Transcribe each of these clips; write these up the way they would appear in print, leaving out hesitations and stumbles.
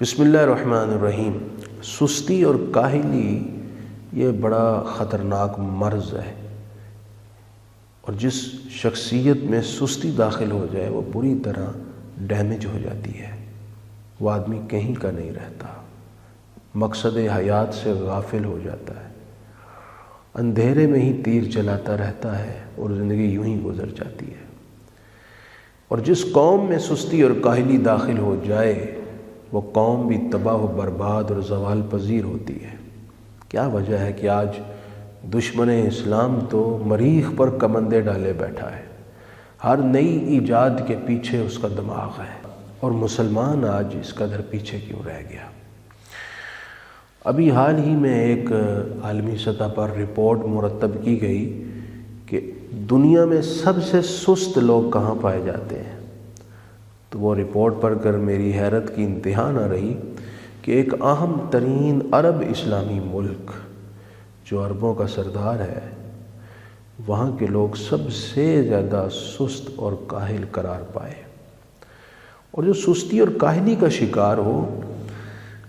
بسم اللہ الرحمن الرحیم۔ سستی اور کاہلی یہ بڑا خطرناک مرض ہے، اور جس شخصیت میں سستی داخل ہو جائے وہ بری طرح ڈیمیج ہو جاتی ہے۔ وہ آدمی کہیں کا نہیں رہتا، مقصد حیات سے غافل ہو جاتا ہے، اندھیرے میں ہی تیر چلاتا رہتا ہے اور زندگی یوں ہی گزر جاتی ہے۔ اور جس قوم میں سستی اور کاہلی داخل ہو جائے وہ قوم بھی تباہ و برباد اور زوال پذیر ہوتی ہے۔ کیا وجہ ہے کہ آج دشمن اسلام تو مریخ پر کمندیں ڈالے بیٹھا ہے، ہر نئی ایجاد کے پیچھے اس کا دماغ ہے، اور مسلمان آج اس قدر پیچھے کیوں رہ گیا؟ ابھی حال ہی میں ایک عالمی سطح پر رپورٹ مرتب کی گئی کہ دنیا میں سب سے سست لوگ کہاں پائے جاتے ہیں، تو وہ رپورٹ پڑھ کر میری حیرت کی انتہا نہ رہی کہ ایک اہم ترین عرب اسلامی ملک جو عربوں کا سردار ہے، وہاں کے لوگ سب سے زیادہ سست اور کاہل قرار پائے۔ اور جو سستی اور کاہلی کا شکار ہو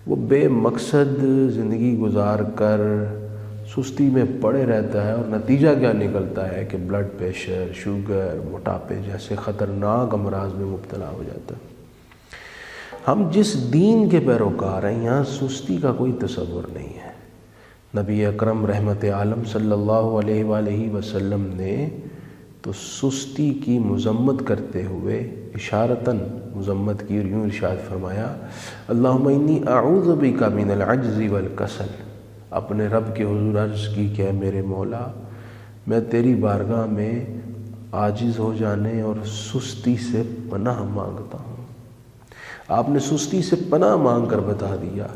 وہ بے مقصد زندگی گزار کر سستی میں پڑے رہتا ہے، اور نتیجہ کیا نکلتا ہے کہ بلڈ پریشر، شوگر، موٹاپے جیسے خطرناک امراض میں مبتلا ہو جاتا ہے۔ ہم جس دین کے پیروکار ہیں یہاں سستی کا کوئی تصور نہیں ہے۔ نبی اکرم رحمت عالم صلی اللہ علیہ وآلہ وسلم نے تو سستی کی مذمت کرتے ہوئے اشارتاً مذمت کی، اور یوں ارشاد فرمایا، اللہم انی اعوذ بک من العجز والکسل۔ اپنے رب کے حضور عرض کی کہ اے میرے مولا، میں تیری بارگاہ میں عاجز ہو جانے اور سستی سے پناہ مانگتا ہوں۔ آپ نے سستی سے پناہ مانگ کر بتا دیا،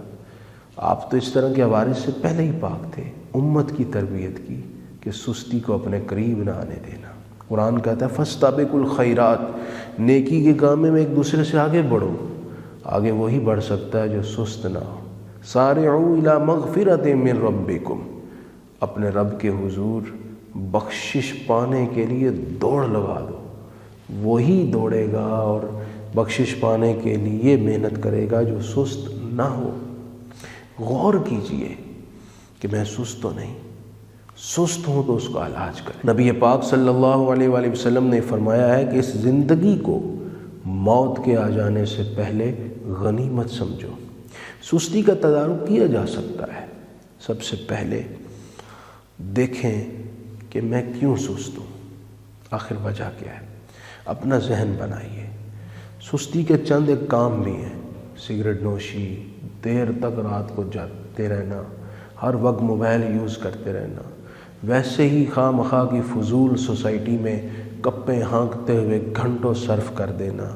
آپ تو اس طرح کے عوارض سے پہلے ہی پاک تھے۔ امت کی تربیت کی کہ سستی کو اپنے قریب نہ آنے دینا۔ قرآن کہتا ہے فاستبقوا الخیرات، نیکی کے کام میں ایک دوسرے سے آگے بڑھو۔ آگے وہی بڑھ سکتا ہے جو سست نہ ہو۔ سارعوا الی مغفرۃ من ربکم، اپنے رب کے حضور بخشش پانے کے لیے دوڑ لگا دو۔ وہی دوڑے گا اور بخشش پانے کے لیے محنت کرے گا جو سست نہ ہو۔ غور کیجئے کہ میں سست تو نہیں، سست ہوں تو اس کا علاج کریں۔ نبی پاک صلی اللہ علیہ وآلہ وسلم نے فرمایا ہے کہ اس زندگی کو موت کے آ جانے سے پہلے غنیمت سمجھو۔ سستی کا تدارک کیا جا سکتا ہے۔ سب سے پہلے دیکھیں کہ میں کیوں سست ہوں، آخر وجہ کیا ہے، اپنا ذہن بنائیے۔ سستی کے چند ایک کام بھی ہیں، سگریٹ نوشی، دیر تک رات کو جاگتے رہنا، ہر وقت موبائل یوز کرتے رہنا، ویسے ہی خواہ مخواہ کی فضول سوسائٹی میں گپیں ہانکتے ہوئے گھنٹوں صرف کر دینا،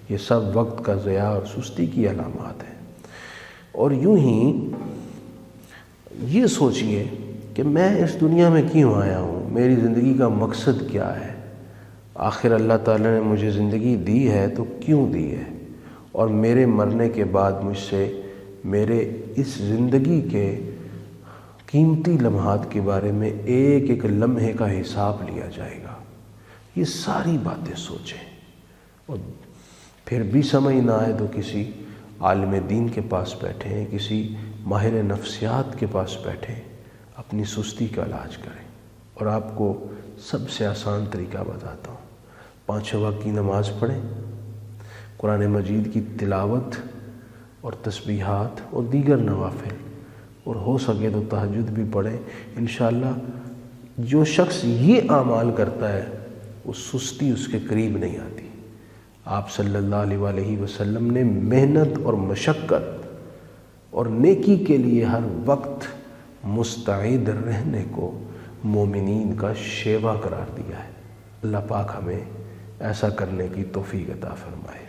یہ سب وقت کا ضیاع اور سستی کی علامات ہیں۔ اور یوں ہی یہ سوچئے کہ میں اس دنیا میں کیوں آیا ہوں، میری زندگی کا مقصد کیا ہے، آخر اللہ تعالیٰ نے مجھے زندگی دی ہے تو کیوں دی ہے، اور میرے مرنے کے بعد مجھ سے میرے اس زندگی کے قیمتی لمحات کے بارے میں ایک ایک لمحے کا حساب لیا جائے گا۔ یہ ساری باتیں سوچیں، اور پھر بھی سمجھ نہ آئے تو کسی عالم دین کے پاس بیٹھیں، کسی ماہر نفسیات کے پاس بیٹھیں، اپنی سستی کا علاج کریں۔ اور آپ کو سب سے آسان طریقہ بتاتا ہوں، 5 وقت کی نماز پڑھیں، قرآن مجید کی تلاوت اور تسبیحات اور دیگر نوافل، اور ہو سکے تو تہجد بھی پڑھیں۔ انشاءاللہ جو شخص یہ اعمال کرتا ہے وہ سستی اس کے قریب نہیں آتی۔ آپ صلی اللہ علیہ وآلہ وسلم نے محنت اور مشقت اور نیکی کے لیے ہر وقت مستعد رہنے کو مومنین کا شیوا قرار دیا ہے۔ اللہ پاک ہمیں ایسا کرنے کی توفیق عطا فرمائے۔